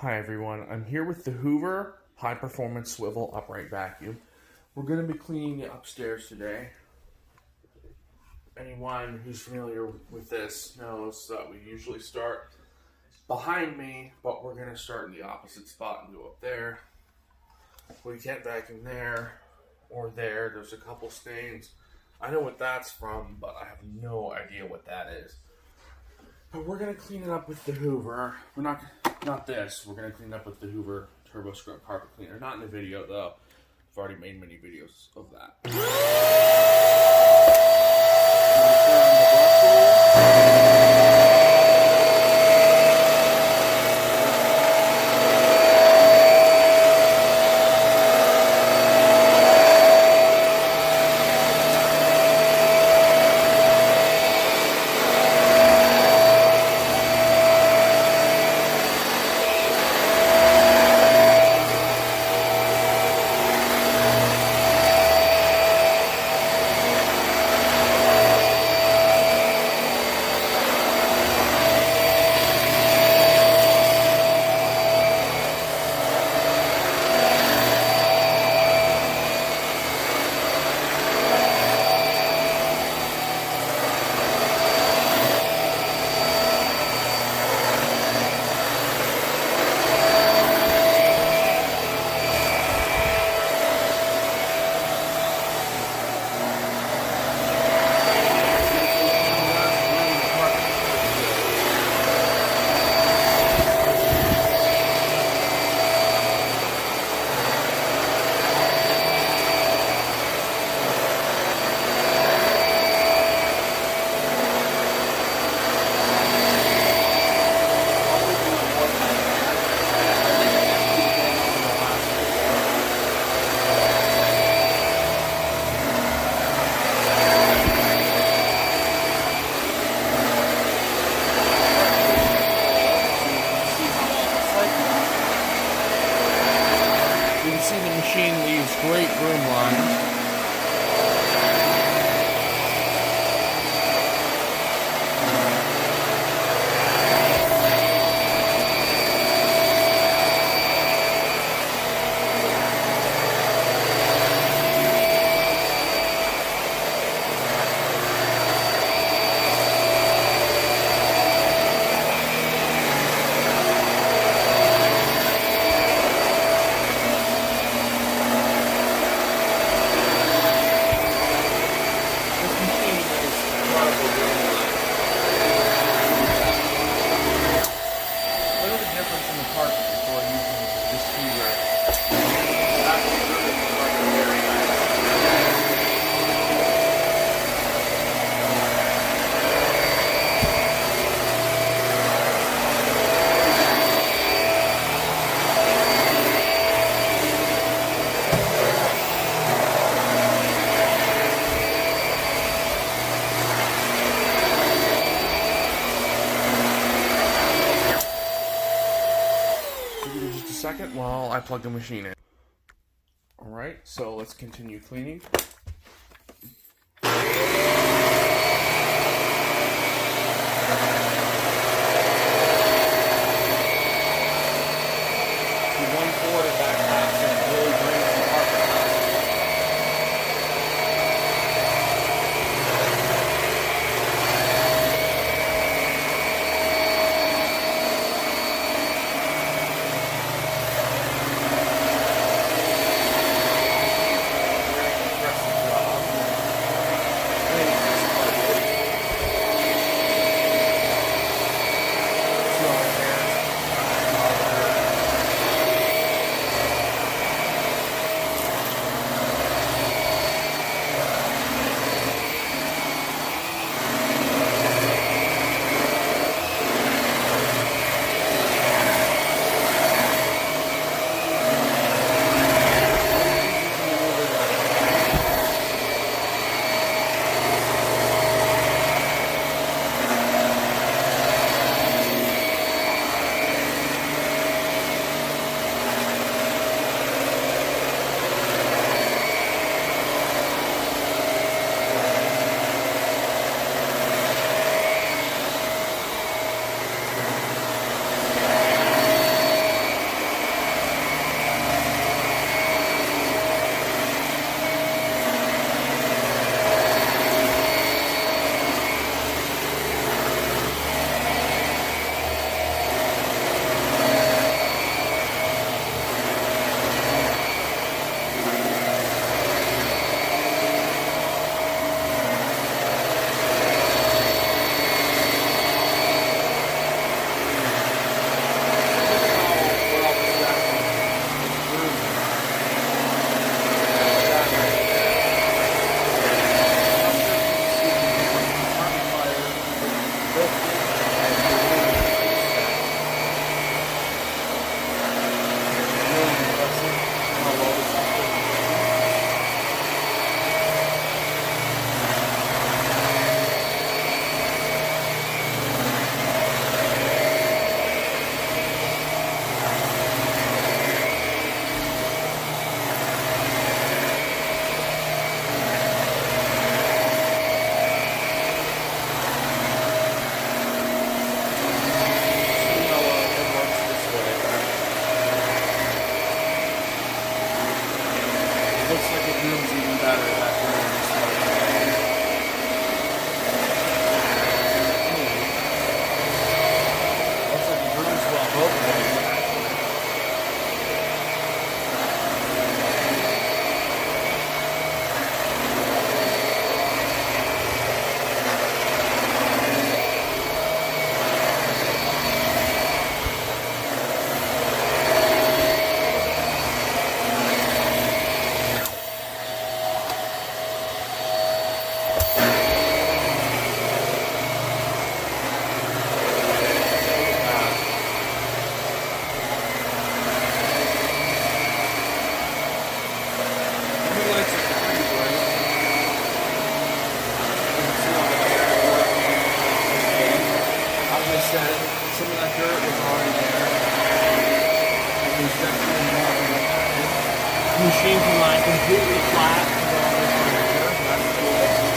Hi everyone, I'm here with the Hoover High Performance Swivel Upright Vacuum. We're going to be cleaning the upstairs today. Anyone who's familiar with this knows that we usually start behind me, but we're going to start in the opposite spot and go up there. We can't vacuum there or there. There's a couple stains. I know what that's from, but I have no idea what that is. But we're going to clean it up with the Hoover. We're not this. We're going to clean it up with the Hoover Turbo Scrub Carpet Cleaner. Not in the video, though. I've already made many videos of that. You can see the machine leaves great broom lines. Just a second while I plug the machine in. Alright, so let's continue cleaning. machine can lie completely flat and go on this one here. That's cool.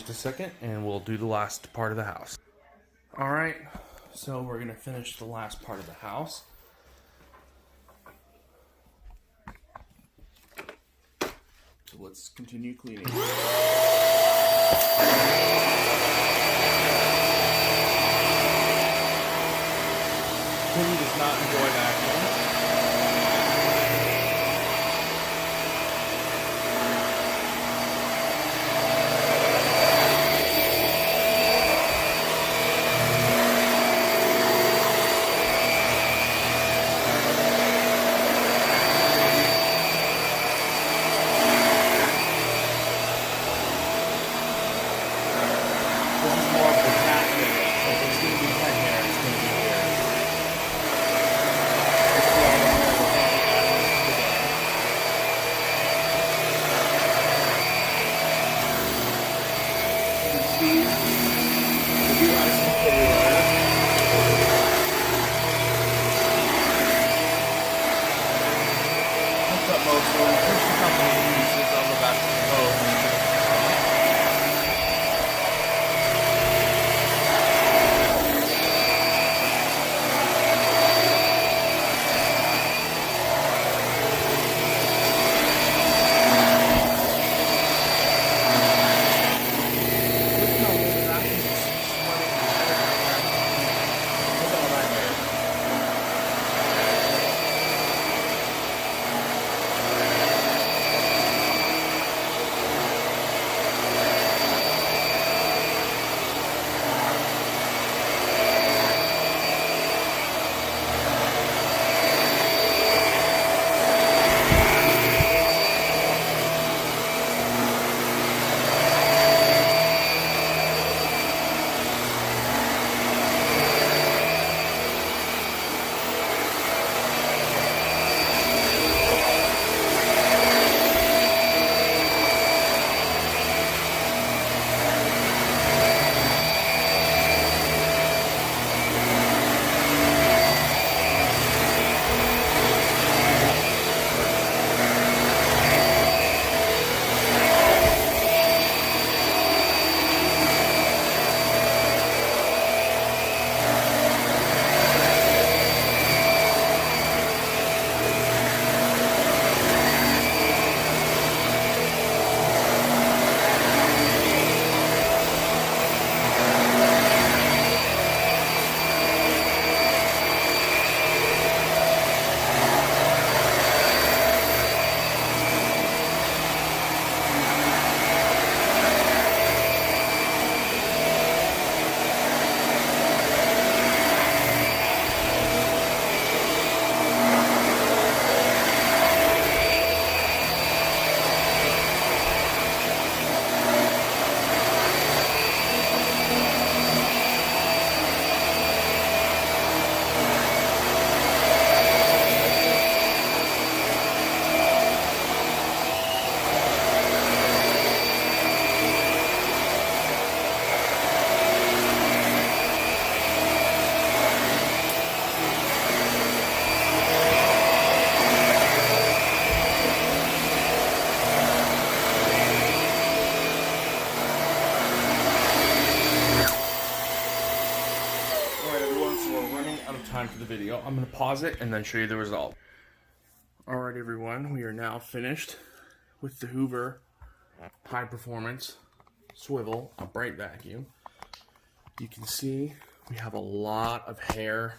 A second and we'll do the last part of the house. All right, so we're gonna finish the last part of the house. So let's continue cleaning. Quinny does not enjoy vacuuming. time for the video. I'm going to pause it and then show you the result. Alright everyone, we are now finished with the Hoover high performance swivel upright vacuum. You can see we have a lot of hair,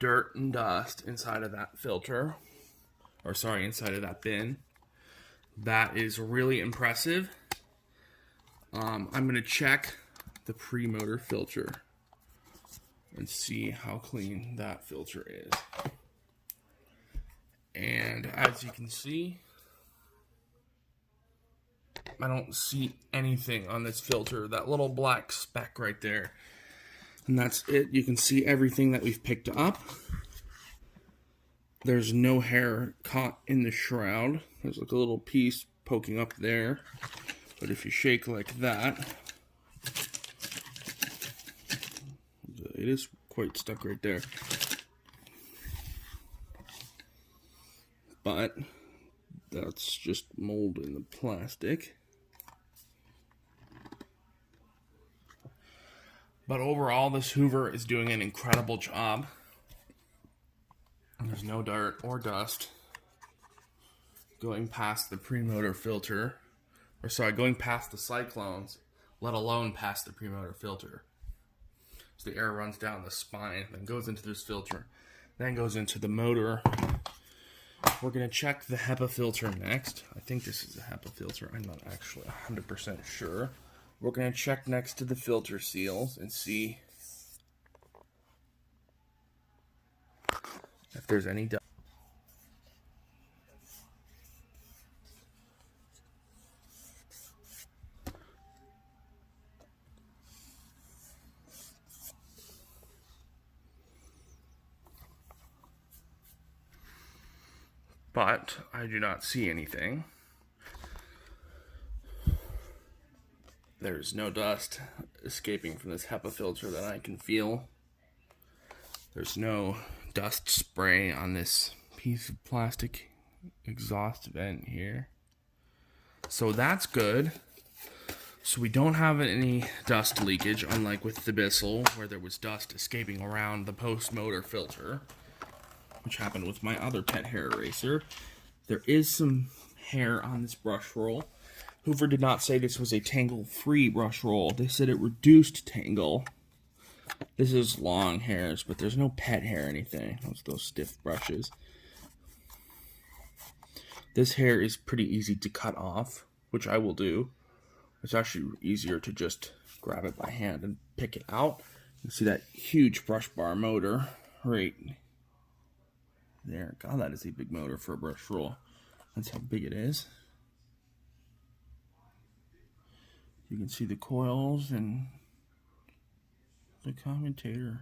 dirt, and dust inside of that filter, or sorry, inside of that bin. That is really impressive. I'm going to check the pre-motor filter and see how clean that filter is. And as you can see, I don't see anything on this filter. That little black speck right there. And that's it. You can see everything that we've picked up. There's no hair caught in the shroud. There's like a little piece poking up there. But if you shake like that, it is quite stuck right there. But that's just mold in the plastic. But overall, this Hoover is doing an incredible job. There's no dirt or dust going past the premotor filter. Or sorry, going past the cyclones, let alone past the premotor filter. So the air runs down the spine, then goes into this filter, then goes into the motor. We're going to check the HEPA filter next. I think this is a HEPA filter. I'm not actually 100% sure. We're going to check next to the filter seals and see if there's any dust. But I do not see anything. There's no dust escaping from this HEPA filter that I can feel. There's no dust spray on this piece of plastic exhaust vent here. So that's good. So we don't have any dust leakage, unlike with the Bissell, where there was dust escaping around the post-motor filter, which happened with my other pet hair eraser. There is some hair on this brush roll. Hoover did not say this was a tangle-free brush roll. They said it reduced tangle. This is long hairs, but there's no pet hair or anything. Those stiff brushes. This hair is pretty easy to cut off, which I will do. It's actually easier to just grab it by hand and pick it out. You can see that huge brush bar motor right there. God, that is a big motor for a brush roll. That's how big it is. You can see the coils and the commutator.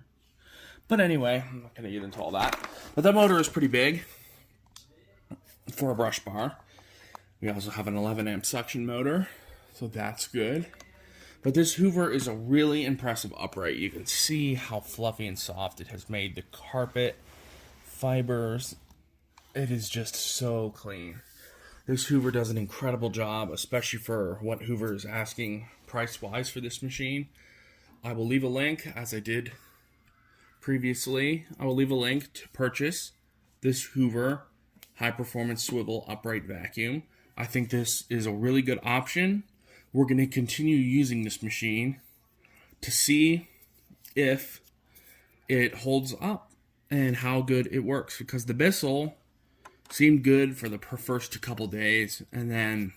But anyway, I'm not going to get into all that. But that motor is pretty big for a brush bar. We also have an 11 amp suction motor, so that's good. But this Hoover is a really impressive upright. You can see how fluffy and soft it has made the carpet fibers. It is just so clean. This Hoover does an incredible job, especially for what Hoover is asking price-wise for this machine. I will leave a link, as I did previously. I will leave a link to purchase this Hoover high-performance swivel upright vacuum. I think this is a really good option. We're going to continue using this machine to see if it holds up and how good it works, because the Bissell seemed good for the first couple days, and then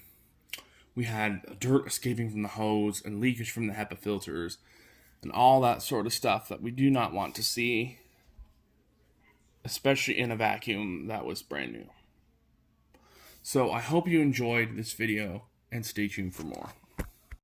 we had dirt escaping from the hose and leakage from the HEPA filters and all that sort of stuff that we do not want to see, especially in a vacuum that was brand new. So I hope you enjoyed this video and stay tuned for more.